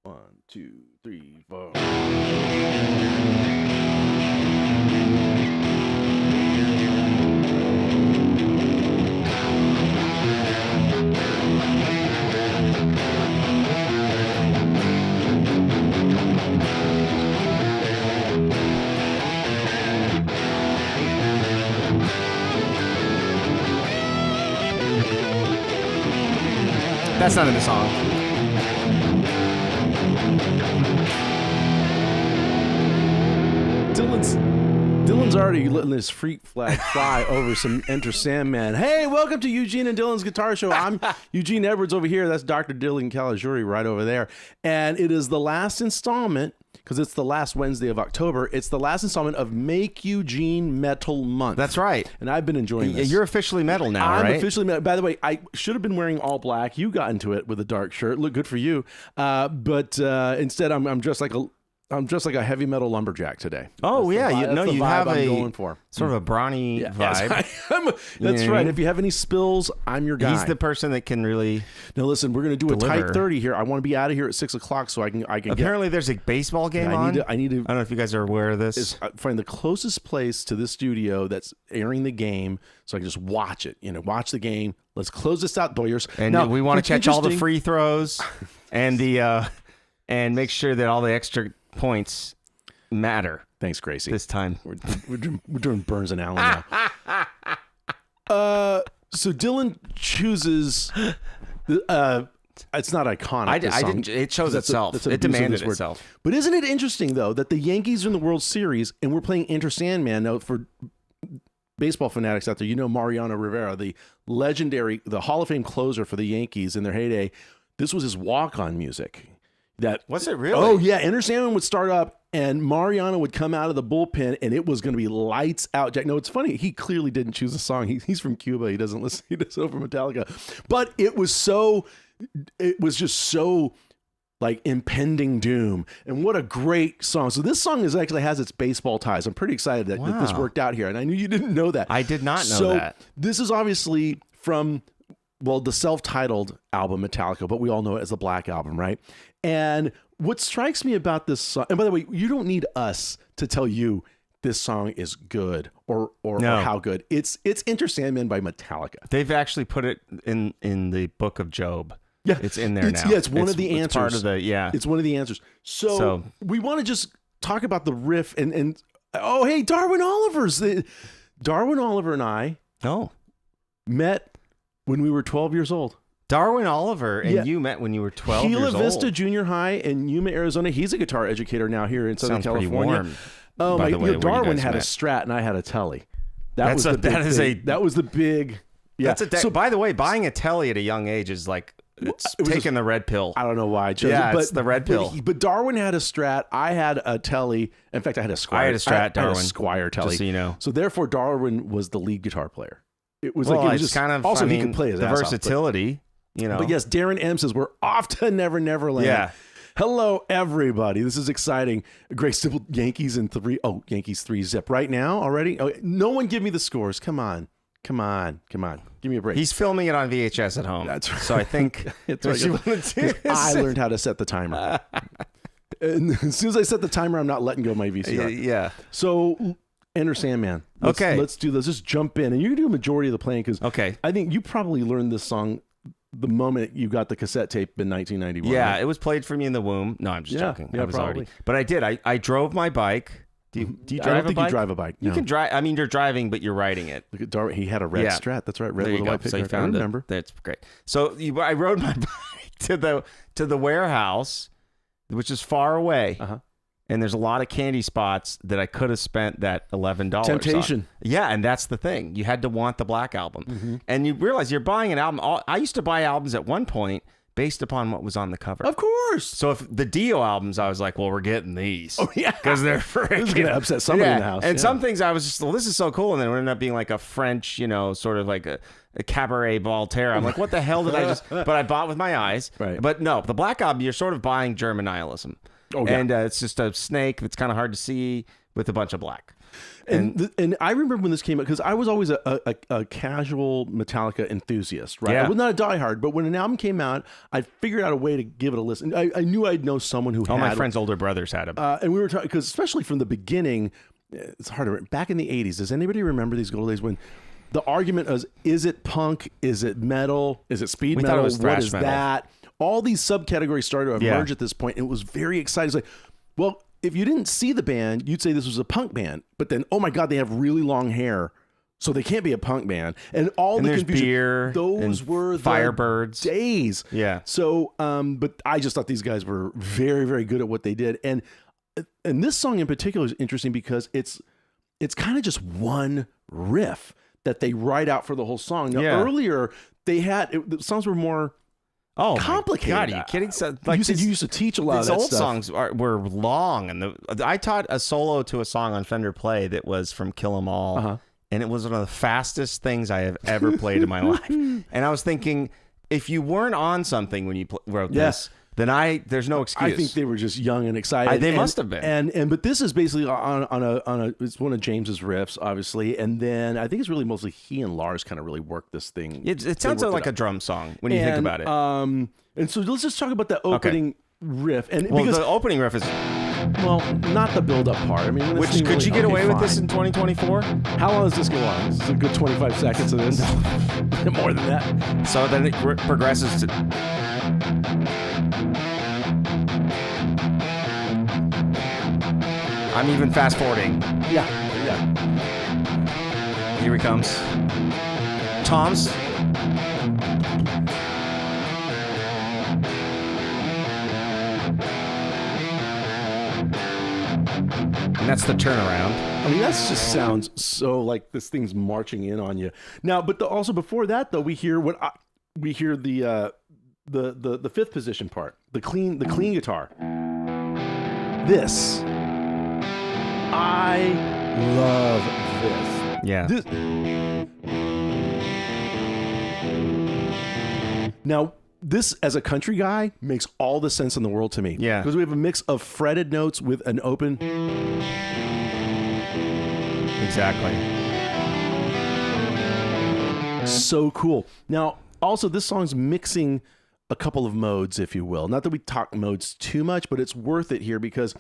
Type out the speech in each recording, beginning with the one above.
1, 2, 3, 4. That's not in the song. Dylan's already letting this freak flag fly over some Enter Sandman. Hey, welcome to Eugene and Dylan's Guitar Show. I'm Eugene Edwards over here. That's Dr. Dylan Caligiuri right over there. And it is the last installment, because it's the last Wednesday of October. It's the last installment of Make Eugene Metal Month. That's right. And I've been enjoying this. You're officially metal now, I'm right? officially metal. By the way, I should have been wearing all black. You got into it with a dark shirt. Look good for you. But instead, I'm dressed like a heavy metal lumberjack today. Oh, that's yeah. you have I'm a going for. Sort of a brawny vibe. Yes, that's right. If you have any spills, I'm your guy. He's the person that can really. Now listen, we're going to do a tight 30 here. I want to be out of here at 6 o'clock so I can. Apparently, there's a baseball game on. I need to. I don't know if you guys are aware of this. Find the closest place to this studio that's airing the game so I can just watch it. Watch the game. Let's close this out, Doyers. And now, we want to catch all the free throws and and make sure that all the extra points matter. Thanks, Gracie. This time we're doing Burns and Allen now. So Dylan chooses. It's not iconic. I didn't. It shows itself. It demanded itself. But isn't it interesting though that the Yankees are in the World Series and we're playing Enter Sandman? Now for baseball fanatics out there, Mariano Rivera, the Hall of Fame closer for the Yankees in their heyday. This was his walk-on music. Was it really? Oh yeah, Enter Sandman would start up and Mariano would come out of the bullpen and it was going to be lights out. Jack, no, it's funny. He clearly didn't choose a song. He's from Cuba. He doesn't listen. He doesn't know from Metallica. But it was just so like impending doom. And what a great song. So this song actually has its baseball ties. I'm pretty excited that this worked out here. And I knew you didn't know that. I did not know that. This is obviously from the self-titled album Metallica, but we all know it as the Black Album, right? And what strikes me about this song, and by the way, you don't need us to tell you this song is good or how good. It's Enter Sandman by Metallica. They've actually put it in the Book of Job. Yeah, it's in there now. Yeah, it's one of the answers. It's part of it's one of the answers. So we want to just talk about the riff and oh hey, Darwin Oliver and I met when we were 12 years old. Darwin Oliver and you met when you were 12 years old. Gila Vista Junior High in Yuma, Arizona. He's a guitar educator now here in Southern California. Pretty warm, oh my! Darwin had a Strat and I had a Telly. That was the big. Yeah. So by the way, buying a Telly at a young age is like taking the red pill. I don't know why I chose it, but it's the red pill. But Darwin had a Strat. I had a Telly. In fact, I had a Squire. I had a Strat. Darwin. I had a Squire Telly. Just so you know. So therefore, Darwin was the lead guitar player. It was just kind of also he could play his the ass versatility. Off, But yes, Darren M says we're off to Never Neverland. Yeah. Hello, everybody. This is exciting. Great simple Yankees in 3. Oh, Yankees 3-zip right now already. Oh, no one give me the scores. Come on. Give me a break. He's filming it on VHS at home. That's right. So I think I learned how to set the timer. And as soon as I set the timer, I'm not letting go of my VCR. Yeah. So Enter Sandman. Let's do this. Just jump in. And you can do a majority of the playing because I think you probably learned this song the moment you got the cassette tape in 1991. Yeah, right? it was played for me in the womb. No, I'm just joking. Yeah, I was probably. But I did. I drove my bike. Do you drive a bike? I don't think you drive a bike. You can drive. I mean, you're driving, but you're riding it. Look at Darwin. He had a red Strat. That's right. Red with a white So picker. you found I remember. That's great. So I rode my bike to the warehouse, which is far away. And there's a lot of candy spots that I could have spent that $11 Temptation. on. Yeah, and that's the thing. You had to want the Black Album. And you realize you're buying an album. I used to buy albums at one point based upon what was on the cover. Of course. So if the Dio albums, I was like, well, we're getting these. Oh, yeah. Because they're freaking... This is going to upset somebody in the house. And some things I was just, well, this is so cool. And then it ended up being like a French, sort of like a cabaret Voltaire. I'm like, what the hell did I just... But I bought with my eyes. Right. But no, the Black Album, you're sort of buying German nihilism. Oh, yeah. And it's just a snake that's kind of hard to see with a bunch of black. And I remember when this came out, because I was always a casual Metallica enthusiast, right? Yeah. I was not a diehard, but when an album came out, I figured out a way to give it a listen. I knew I'd know someone who had my friend's older brothers had them. and we were talking, because especially from the beginning, it's hard to, back in the 80s, does anybody remember these good days when the argument was, is it punk? Is it metal? Is it speed metal? Thought it was what thrash is metal. that? All these subcategories started to emerge at this point. And it was very exciting. It's like, well, if you didn't see the band, you'd say this was a punk band. But then, oh my God, they have really long hair, so they can't be a punk band. And all the confusion. Beer, those were the Firebirds days. Yeah. So, but I just thought these guys were very, very good at what they did. And this song in particular is interesting because it's kind of just one riff that they write out for the whole song. Now, earlier they had the songs were more complicated. God, are you kidding? So, you said you used to teach a lot of that old stuff. songs were long, and I taught a solo to a song on Fender Play that was from Kill 'Em All, and it was one of the fastest things I have ever played in my life. And I was thinking, if you weren't on something when you wrote this, then there's no excuse. I think they were just young and excited. They must have been. And but this is basically on it's one of James's riffs, obviously, and then I think it's really mostly he and Lars kind of really worked this thing. It sounds like a drum song when you think about it. And so let's just talk about the opening riff. And well, because the opening riff is not the build-up part. I mean, which could you get away with this in 2024? How long does this go on? This is a good 25 seconds of this. No. More than that. So then it progresses to. I'm even fast forwarding. Yeah. Here he comes. Tom's. And that's the turnaround. I mean, that just sounds so like this thing's marching in on you. Now, but also before that, though, we hear the fifth position part, the clean guitar. This, I love this. Yeah. Now, this, as a country guy, makes all the sense in the world to me. Yeah. Because we have a mix of fretted notes with an open. Exactly. So cool. Now, also, this song's mixing a couple of modes, if you will. Not that we talk modes too much, but it's worth it here because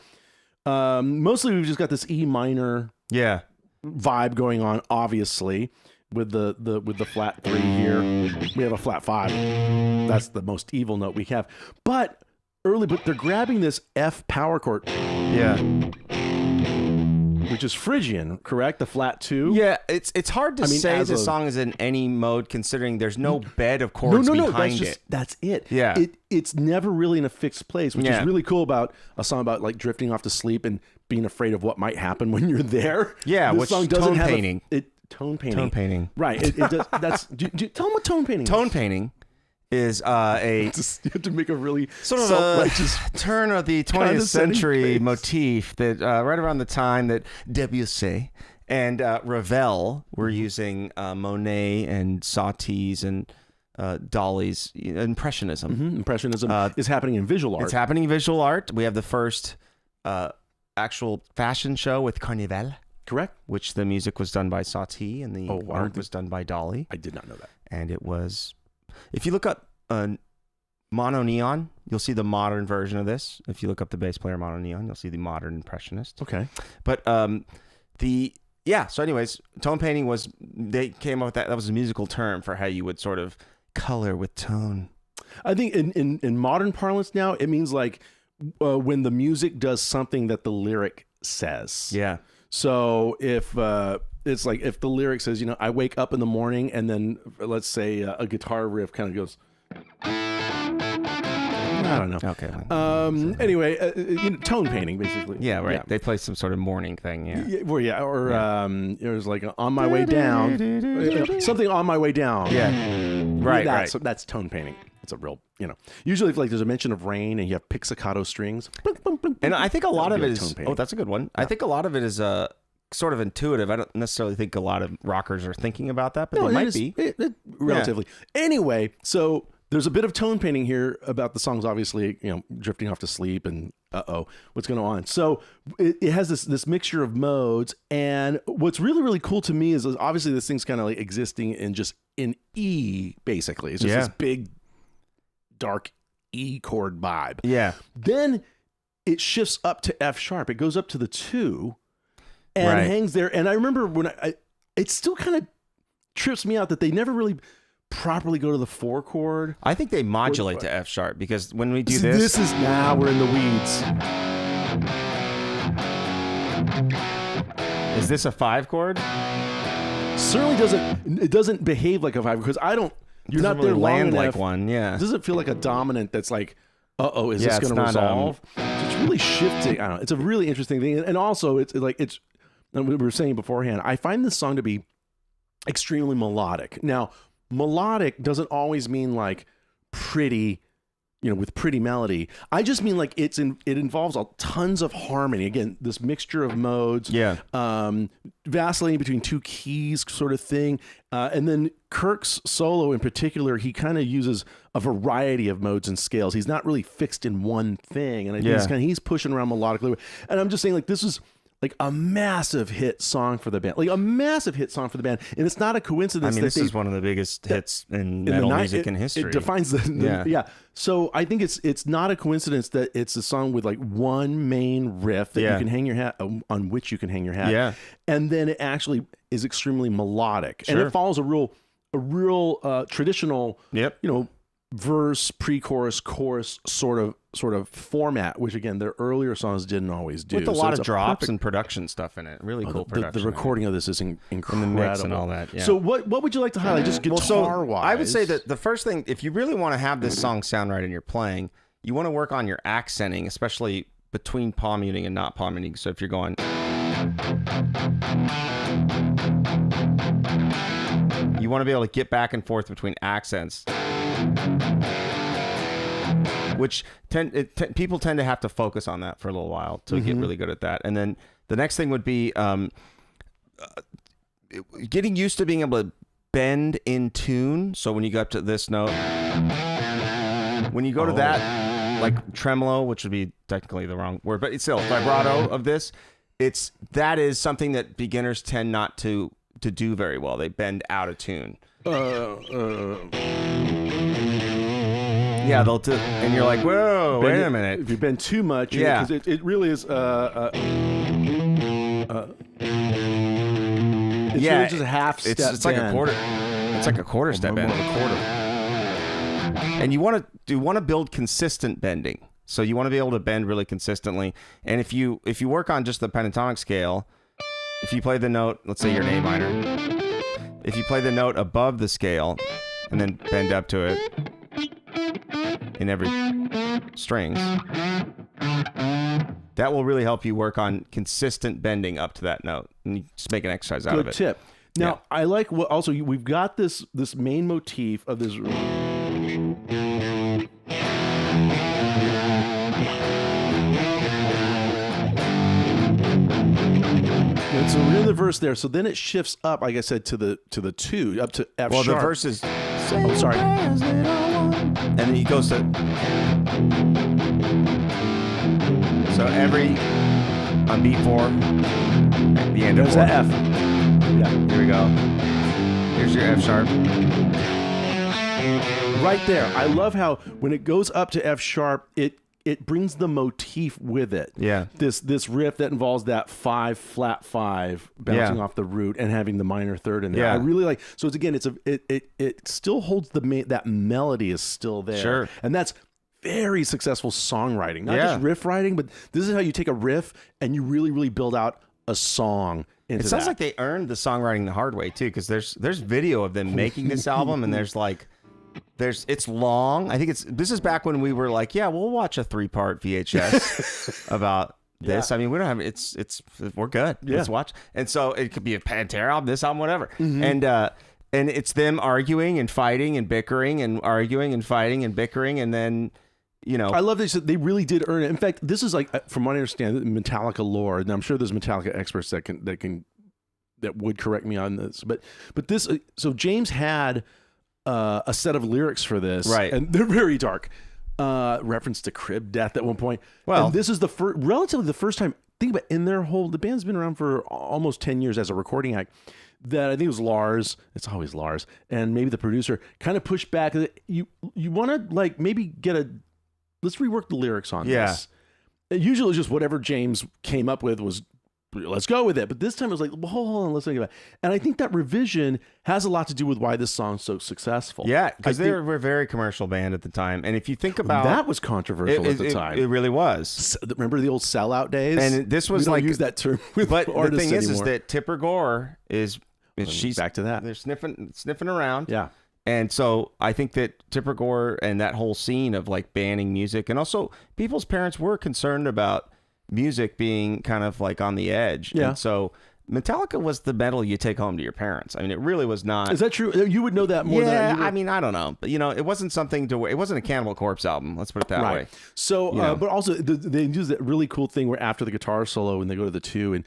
mostly we've just got this E minor vibe going on, obviously. With the flat 3 here, we have a flat 5. That's the most evil note we have. But they're grabbing this F power chord, which is Phrygian, correct? The flat 2. Yeah, it's hard to say the song is in any mode considering there's no bed of chords behind it. That's it. Yeah, it's never really in a fixed place, which is really cool about a song about like drifting off to sleep and being afraid of what might happen when you're there. Yeah, this which song doesn't tone have painting. Tone painting. Tone painting. Right. It does. That's. Tell them what tone painting. Tone painting is you have to make a really sort of a turn of the 20th century motif that right around the time that Debussy and Ravel were using Monet and Sauté's and Dali's Impressionism. Mm-hmm. Impressionism is happening in visual art. It's happening in visual art. We have the first actual fashion show with Carnival. Correct. Which the music was done by Sauté and the art was done by Dali. I did not know that. And it was, if you look up Mono Neon, you'll see the modern version of this. If you look up the bass player Mono Neon, you'll see the modern impressionist. Okay. But so anyways, tone painting they came up with that. That was a musical term for how you would sort of color with tone. I think in modern parlance now, it means like when the music does something that the lyric says. Yeah. So if it's like if the lyric says, I wake up in the morning and then let's say a guitar riff kind of goes, I don't know. Okay. Anyway, tone painting basically. Yeah, right. Yeah. They play some sort of morning thing. Yeah. It was like on my way down, something on my way down. Yeah. Right. That's tone painting. It's a real, usually if like there's a mention of rain and you have pizzicato strings. And I think a lot of it is, that's a good one. Yeah. I think a lot of it is sort of intuitive. I don't necessarily think a lot of rockers are thinking about that, but they might be. Relatively. Yeah. Anyway, so there's a bit of tone painting here about the songs, obviously, drifting off to sleep and what's going on. So it has this mixture of modes, and what's really, really cool to me is obviously this thing's kind of like existing in E, basically. It's just this big, dark E chord vibe. Yeah. Then it shifts up to F sharp. It goes up to the 2 and hangs there. And I remember when it still kind of trips me out that they never really properly go to the 4 chord. I think they modulate to F sharp, because when we do this is now we're in the weeds. Is this a 5 chord? Certainly doesn't behave like a 5, because you're not really there long land enough. like one. Yeah. It doesn't feel like a dominant that's like, is this going to resolve? So it's really shifting. I don't know. It's a really interesting thing. And also it's and we were saying beforehand, I find this song to be extremely melodic. Now, melodic doesn't always mean like pretty, with pretty melody. I just mean like it involves tons of harmony. Again, this mixture of modes. Yeah. Vacillating between 2 keys sort of thing. And then Kirk's solo in particular, he kind of uses a variety of modes and scales. He's not really fixed in one thing. And I think he's pushing around melodically. And I'm just saying, like, this is like a massive hit song for the band. And it's not a coincidence. I mean, this is one of the biggest hits in metal music in history. It defines the So I think it's not a coincidence that it's a song with like one main riff that you can hang your hat on, which you can hang your hat. Yeah. And then it actually is extremely melodic. Sure. And it follows a real traditional, verse, pre-chorus, chorus sort of format, which again their earlier songs didn't always do. With a lot of drops and production stuff in it. Really cool production. The recording of this is incredible. And the mix and all that. Yeah. So what would you like to highlight, just guitar-wise? I would say that the first thing, if you really want to have this song sound right in your playing, you want to work on your accenting, especially between palm muting and not palm muting. So if you're going, you want to be able to get back and forth between accents, which people tend to have to focus on that for a little while to get really good at that. And then the next thing would be getting used to being able to bend in tune. So when you go up to this note, when you go to that, like tremolo, which would be technically the wrong word, but it's still vibrato of this. That is something that beginners tend not to do very well. They bend out of tune. Yeah, they'll do, and you're like, whoa, wait a minute. If you bend too much, because it really is. It's just a half step. It's like a quarter. It's like a quarter step bend. A quarter. And you want to build consistent bending. So you want to be able to bend really consistently. And if you work on just the pentatonic scale, if you play the note, let's say you're an A minor, if you play the note above the scale and then bend up to it in every strings, that will really help you work on consistent bending up to that note. And you just make an exercise out of it. Good tip. Now, I like what also we've got this main motif of this. And so we're in the verse there. So then it shifts up, like I said, to the 2, up to F sharp. Well, the verse is. Oh, sorry. And then he goes to. So on beat 4, at the end of 4. There's F. Yeah. Here we go. Here's your F sharp. Right there. I love how when it goes up to F sharp, it brings the motif with it. Yeah. This riff that involves that 5 flat 5 bouncing off the root and having the minor third in there. Yeah. I really like. So it's again, it still holds that melody is still there. Sure. And that's very successful songwriting, not just riff writing, but this is how you take a riff and you really, really build out a song into that. It sounds like they earned the songwriting the hard way too, because there's video of them making this album, and it's long. I think this is back when we were like, yeah, we'll watch a 3-part VHS about this. I mean, we don't have we're good. Yeah. Let's watch. And so it could be a Pantera album, this album, whatever. And it's them arguing and fighting and bickering and arguing and fighting and bickering, and then I love this. They really did earn it. In fact, this is like, from what I understand, Metallica lore, and I'm sure there's Metallica experts that would correct me on this. But this, so James had a set of lyrics for this, Right. and they're very dark. Reference to crib death at one point. Well, and this is relatively the first time. Think about the band's been around for almost 10 years as a recording act. That I think it was Lars. It's always Lars, and maybe the producer kind of pushed back. You want to like maybe let's rework the lyrics on this. Usually, it's just whatever James came up with was. Let's go with it. But this time it was like, well, hold on, let's think about it. And I think that revision has a lot to do with why this song's so successful. Yeah, because they were a very commercial band at the time. And if you think about... That was controversial at the time. It really was. Remember the old sellout days? And this was we don't use that term with but artists the thing is anymore. that Tipper Gore she's back to that. They're sniffing around. Yeah. And so I think that Tipper Gore and that whole scene of like banning music, and also people's parents were concerned about music being kind of like on the edge. Yeah. And so Metallica was the metal you take home to your parents. I mean, it really was not. Is that true? You would know that more than Yeah, I mean, I don't know. But, it wasn't something to... It wasn't a Cannibal Corpse album. Let's put it that way. So, but also they do that really cool thing where after the guitar solo, when they go to the 2 and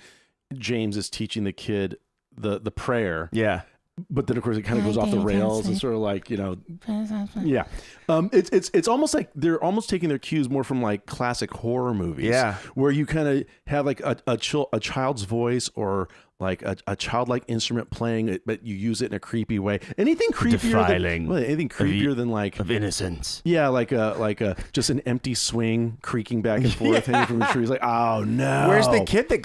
James is teaching the kid the prayer. Yeah. But then, of course, it kind of goes off the rails and sort of like, yeah. It's almost like they're almost taking their cues more from like classic horror movies. Yeah. Where you kind of have like a child's voice or like a childlike instrument playing it, but you use it in a creepy way. Anything creepier than like of innocence. Yeah, like a just an empty swing creaking back and forth hanging from the trees. Like, oh no, Where's the kid that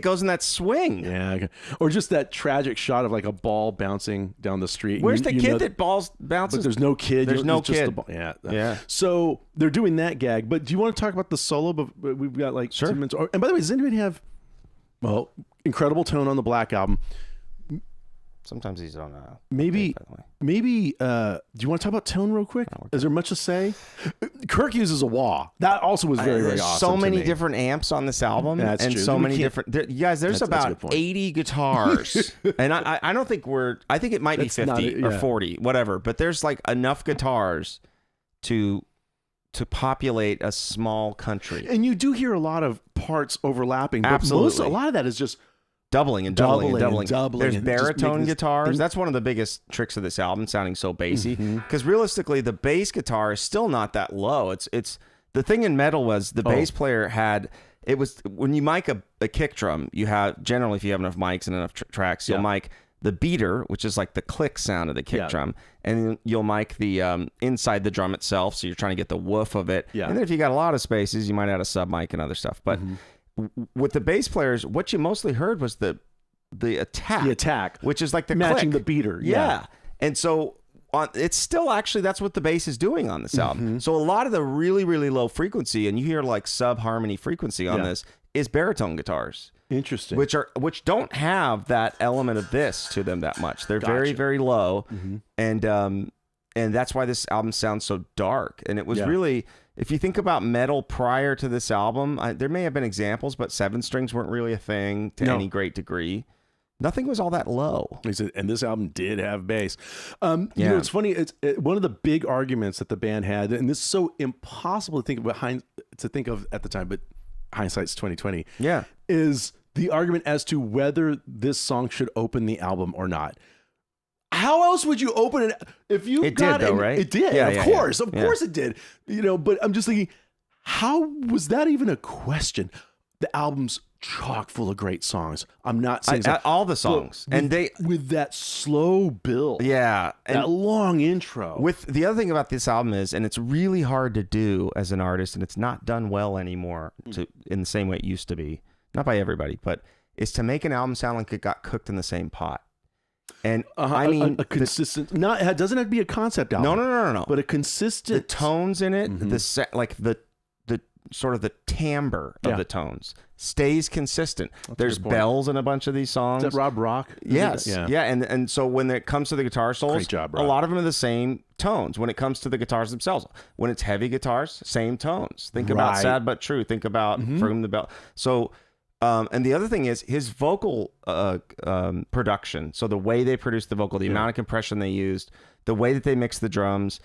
goes in that swing? Yeah, or just that tragic shot of like a ball bouncing down the street. Where's the kid that balls bounces? But there's no kid. There's no just kid. The ball. Yeah. So they're doing that gag. But do you want to talk about the solo? But we've got like 2 minutes. And by the way, does anybody have incredible tone on the Black Album? Sometimes these don't. Maybe. Do you want to talk about tone real quick? Is there much to say? Kirk uses a wah. That also was very, very awesome. So many different amps on this album, That's and true. so many different. You guys, there's about 80 guitars, and I don't think I think it might be 50 or 40, whatever. But there's like enough guitars to populate a small country. And you do hear a lot of parts overlapping. But Absolutely, a lot of that is just. Doubling and doubling. There's and baritone guitars. That's one of the biggest tricks of this album, sounding so bassy. Because realistically, the bass guitar is still not that low. It's the thing in metal was the bass player had. It was when you mic a kick drum, you have generally if you have enough mics and enough tracks, you'll mic the beater, which is like the click sound of the kick drum, and then you'll mic the inside the drum itself. So you're trying to get the woof of it. Yeah. And then if you got a lot of spaces, you might add a sub mic and other stuff, but. With the bass players, what you mostly heard was the attack. The attack. Which is like the matching click. The beater. Yeah. And so it's still actually, that's what the bass is doing on this album. So a lot of the really, really low frequency, and you hear like sub-harmony frequency on this, is baritone guitars. Interesting. Which don't have that element of this to them that much. They're very, very low. And that's why this album sounds so dark. And it was really... If you think about metal prior to this album, there may have been examples, but 7 strings weren't really a thing to any great degree. Nothing was all that low. And this album did have bass. You know, it's funny. It's one of the big arguments that the band had, and this is so impossible to think of at the time, but hindsight's 2020. Yeah, is the argument as to whether this song should open the album or not. How else would you open it if you got it? Right? It did, of course it did. But I'm just thinking, how was that even a question? The album's chock full of great songs. I'm not saying all the songs, with that slow build, and that long intro. With the other thing about this album is, and it's really hard to do as an artist, and it's not done well anymore in the same way it used to be. Not by everybody, but is to make an album sound like it got cooked in the same pot. And I mean, a consistent. It doesn't have to be a concept album. No. But a consistent. The tones in it, the sort of the timbre of the tones stays consistent. There's bells in a bunch of these songs. Is that Rob Rock? Yes. Yeah. And so when it comes to the guitar solos, great job, Rob. A lot of them are the same tones. When it comes to the guitars themselves, when it's heavy guitars, same tones. Think about Sad But True. Think about For Whom the Bell. So. And the other thing is his vocal production. So the way they produced the vocal, the amount of compression they used, the way that they mixed the drums.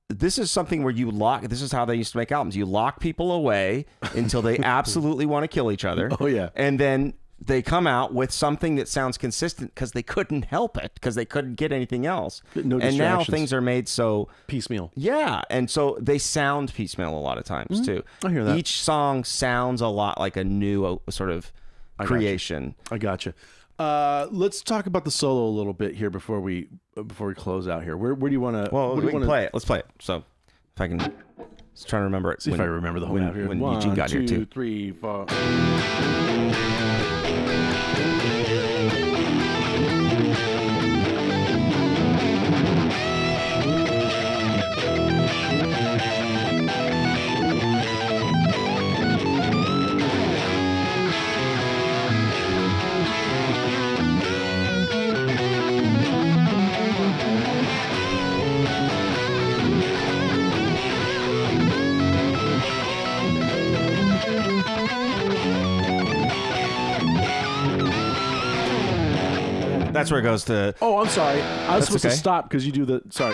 This is something where this is how they used to make albums. You lock people away until they absolutely want to kill each other. Oh, yeah. And then they come out with something that sounds consistent because they couldn't help it, because they couldn't get anything else. No and now distractions. things are made so piecemeal. Yeah, and so they sound piecemeal a lot of times too. I hear that. Each song sounds a lot like a new sort of creation. I gotcha. Let's talk about the solo a little bit here before we close out here. Where do you want to? Well, we can play it. Let's play it. So if I can, just trying to remember it. See if I remember the whole out here. When Eugene got here too. 1, 2, 3, 4. That's where it goes to. Oh, I'm sorry. I was supposed to stop because you do the. Sorry.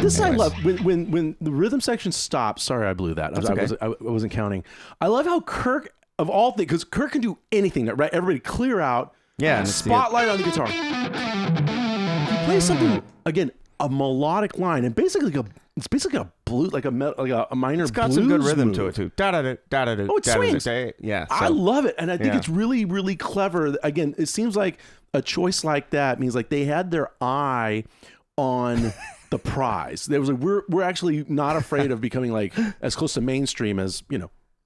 This I love when the rhythm section stops. Sorry, I blew that. I wasn't counting. I love how Kirk, of all things, because Kirk can do anything. Right? Everybody clear out. Yeah. Spotlight on the guitar. He plays something again, a melodic line, and basically it's basically a blues, like a minor. It's got blues some good rhythm move. to it too. Da da da da da. Oh, it swings. Yeah, I love it, and I think it's really, really clever. Again, it seems like a choice like that means like they had their eye on the prize. There was like we're actually not afraid of becoming like as close to mainstream as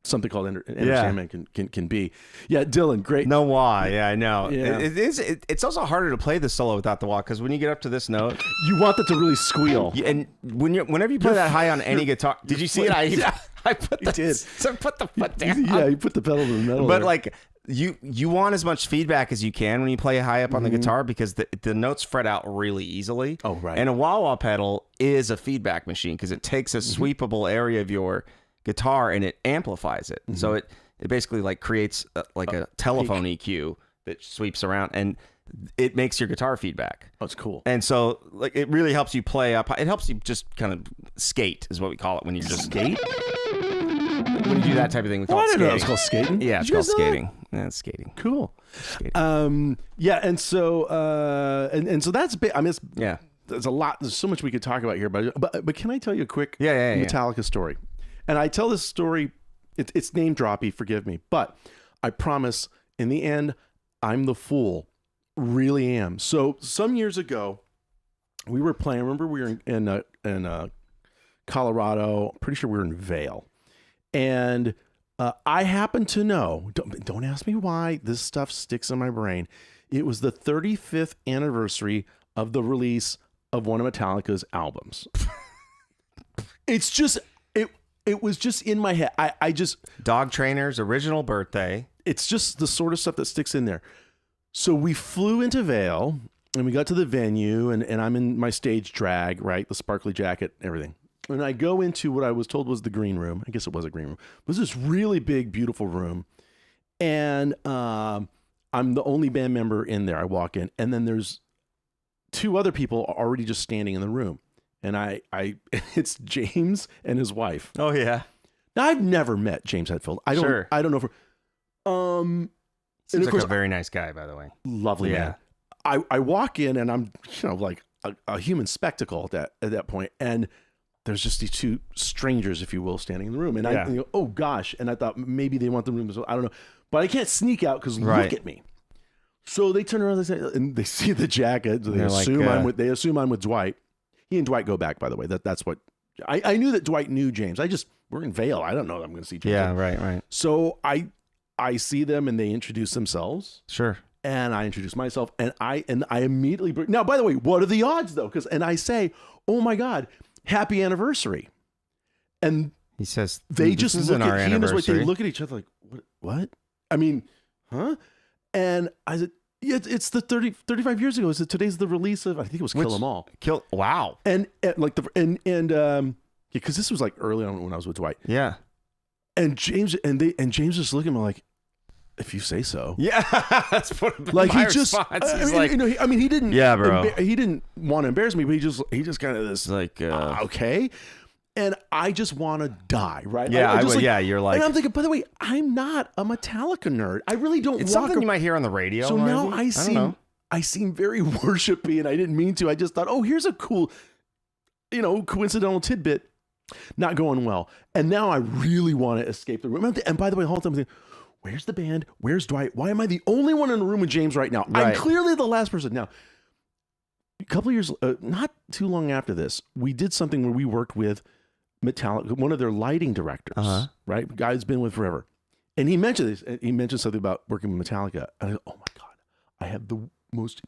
something called Sandman can be. Yeah, Dylan, great. No wah. Yeah, I know. Yeah. It's also harder to play the solo without the wah, because when you get up to this note, you want that to really squeal. And whenever you play that high on any guitar, did you see it? I put the foot down. Yeah, you put the pedal to the metal. But there. like you want as much feedback as you can when you play high up on the guitar, because the notes spread out really easily. Oh, right. And a wah-wah pedal is a feedback machine because it takes a sweepable area of your guitar and it amplifies it. So it basically like creates like a telephone EQ that sweeps around, and it makes your guitar feedback. Oh, it's cool. And so like it really helps you play up. It helps you just kind of skate is what we call it when you just skate. When you do that type of thing, we call it I didn't know skating. it's called skating. Yeah, it's called skating. Yeah, it's skating. Cool. Skating. Yeah, and so and so that's big. I mean, Yeah. there's a lot. There's so much we could talk about here, but can I tell you a quick Yeah. Metallica story? And I tell this story. It's name droppy. Forgive me, but I promise. In the end, I'm the fool. Really am. So some years ago, we were playing. I remember we were in Colorado. Pretty sure we were in Vail. And I happen to know, don't ask me why, this stuff sticks in my brain. It was the 35th anniversary of the release of one of Metallica's albums. It's just, it was just in my head. I just... Dog Trainer's original birthday. It's just the sort of stuff that sticks in there. So we flew into Vail and we got to the venue and I'm in my stage drag, right? The sparkly jacket, everything. And I go into what I was told was the green room. I guess it was a green room. It was this really big, beautiful room. And I'm the only band member in there. I walk in, and then there's two other people already just standing in the room. And it's James and his wife. Oh, yeah. Now, I've never met James Hetfield. I don't know if... Seems like a very nice guy, by the way. Lovely man. I walk in, and I'm like a human spectacle at that point. And there's just these two strangers, if you will, standing in the room. And I go, oh, gosh. And I thought maybe they want the room. I don't know. But I can't sneak out because look at me. So they turn around and they see the jacket. So they assume I'm with Dwight. He and Dwight go back, by the way. That's what... I knew that Dwight knew James. We're in Vail. I don't know that I'm going to see James. Yeah, right. So I see them and they introduce themselves. Sure. And I introduce myself and I immediately... Now, by the way, what are the odds, though? And I say, oh, my God... Happy anniversary. And he says, they just look at he and his wife, they look at each other like, what? I mean, huh? And I said, yeah, it's the 35 years ago. Today's the release of, I think it was Kill 'Em All. Wow. And because this was like early on when I was with Dwight. Yeah. And James James just looking at me like, if you say so. Yeah, that's what like my he just. response. He didn't. Yeah, bro. He didn't want to embarrass me, but he just kind of this like okay. and I just want to die, right? Yeah, you're like... And I'm thinking, by the way, I'm not a Metallica nerd. I really don't It's something you might hear on the radio. So now I seem very worshipy, and I didn't mean to. I just thought, oh, here's a cool, coincidental tidbit. Not going well. And now I really want to escape the room. And by the way, the whole time I'm thinking, where's the band? Where's Dwight? Why am I the only one in the room with James right now? Right. I'm clearly the last person. Now, a couple of years, not too long after this, we did something where we worked with Metallica, one of their lighting directors, right? Guy who's been with forever. And he mentioned this. He mentioned something about working with Metallica. And I go, oh my God, I have the most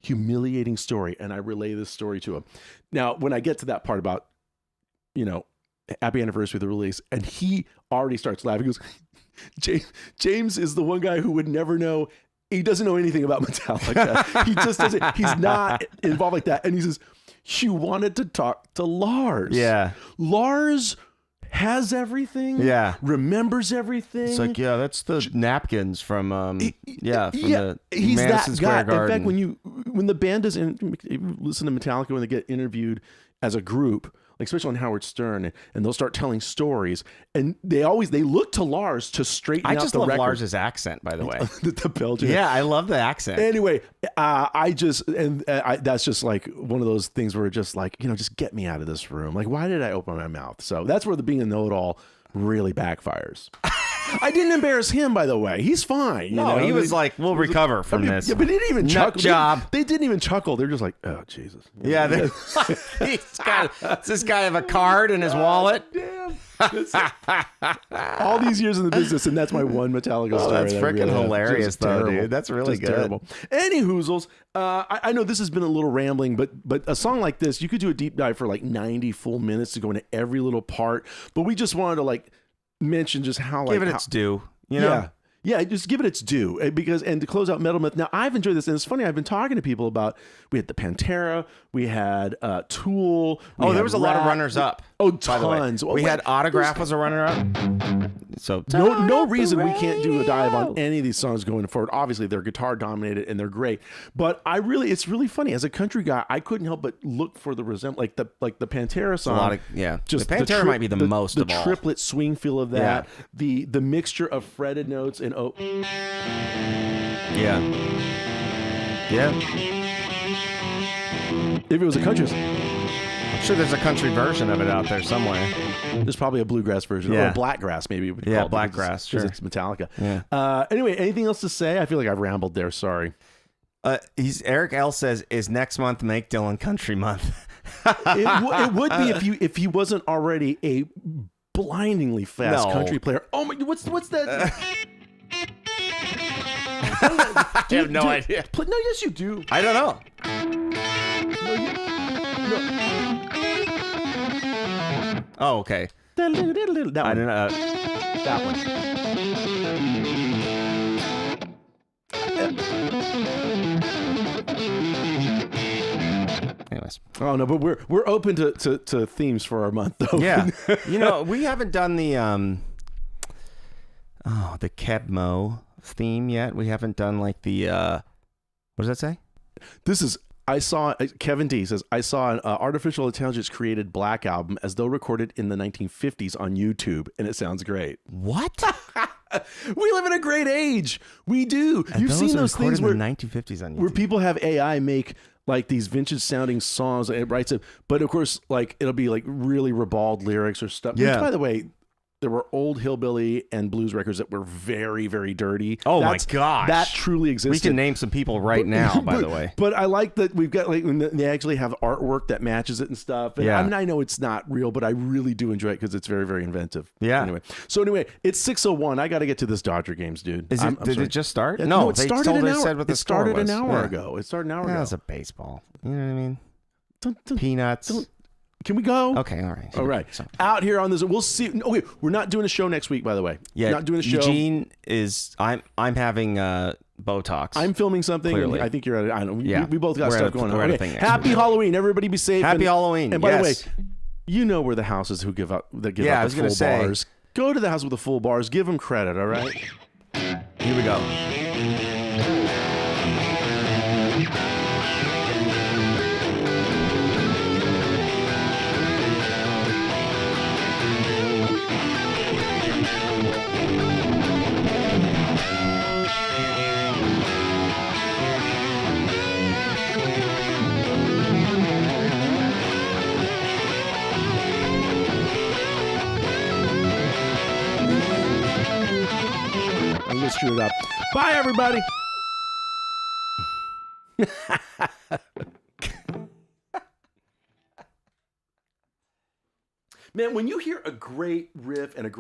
humiliating story. And I relay this story to him. Now, when I get to that part about, happy anniversary of the release, and he already starts laughing. He goes, James is the one guy who would never know. He doesn't know anything about Metallica. He just doesn't. He's not involved like that. And he says, you wanted to talk to Lars. Yeah. Lars has everything. Yeah. Remembers everything. It's like, yeah, that's the napkins from the he's Madison that Square guy. Garden. In fact, when the band does listen to Metallica, when they get interviewed as a group, like especially on Howard Stern, and they'll start telling stories, and they look to Lars to straighten out the record. I just love Lars's accent, by the way. The Belgian. Yeah, I love the accent. Anyway, that's just like one of those things where just like, just get me out of this room. Like, why did I open my mouth? So that's where the being a know-it-all really backfires. I didn't embarrass him, by the way. He's fine. He was like, we'll recover from this. Yeah, but they didn't even chuckle. Job. They didn't even chuckle. They're just like, oh, Jesus. Yeah. Does this guy have a card in his wallet? Damn. All these years in the business, and that's my one Metallica story. That's freaking hilarious, though, dude. That's really good. Terrible. Any hoozles. I know this has been a little rambling, but a song like this, you could do a deep dive for like 90 full minutes to go into every little part. But we just wanted to mention just how give it its due. Yeah, just give it its due, and to close out Metal Myth. Now, I've enjoyed this, and it's funny. I've been talking to people about. We had the Pantera, we had Tool. There was a lot of runners up. Oh, tons. We had Autograph was a runner up. So no reason we can't do a dive on any of these songs going forward. Obviously, they're guitar dominated and they're great. But it's really funny. As a country guy, I couldn't help but look for the resemblance, like the Pantera song. Just the Pantera might be the most of all. The triplet swing feel of that. Yeah. The mixture of fretted notes and yeah. If it was a country, I'm sure there's a country version of it out there somewhere. There's probably a bluegrass version or a blackgrass, maybe. Blackgrass. Sure. It's Metallica. Yeah. Anyway, anything else to say? I feel like I've rambled there. Sorry. Eric L says, "Is next month Make Dylan Country Month?" It would be if he wasn't already a blindingly fast country player. Oh my! What's that? I have no idea. No, yes, you do. I don't know. Oh, okay. That one. I don't know. That one. Anyways. Oh no, but we're open to themes for our month though. Yeah. We haven't done the Kebmo theme yet. We haven't done like the what does that say? I saw Kevin D says I saw an artificial intelligence created Black album as though recorded in the 1950s on YouTube, and it sounds great. What? We live in a great age. We do. You've seen those things where in the 1950s on YouTube. where people have AI make like these vintage sounding songs and it writes it, but of course like it'll be like really ribald lyrics or stuff. Yeah. Which, by the way, there were old hillbilly and blues records that were very, very dirty. Oh my gosh. That truly existed. We can name some people now, by the way. But I like that we've got like when they actually have artwork that matches it and stuff. And yeah. I mean, I know it's not real, but I really do enjoy it because it's very, very inventive. Yeah. Anyway, it's 6:01. I got to get to this Dodger games, dude. Did it just start? No, it started an hour ago. It started an hour ago. That was a baseball. You know what I mean? Peanuts. Can we go? Okay, all right. All right. Out here on this, we'll see. Okay, we're not doing a show next week, by the way. Yeah, not doing a show. Eugene is. I'm having Botox. I'm filming something. Clearly. I think you're at it. I don't know. Yeah. We both got stuff going on. Okay. Happy Halloween, everybody. Be safe. Happy Halloween. And by the way, you know where the houses who give up the full bars. Go to the house with the full bars. Give them credit. All right. Here we go. just screwed it up. Bye, everybody. Man, when you hear a great riff and a great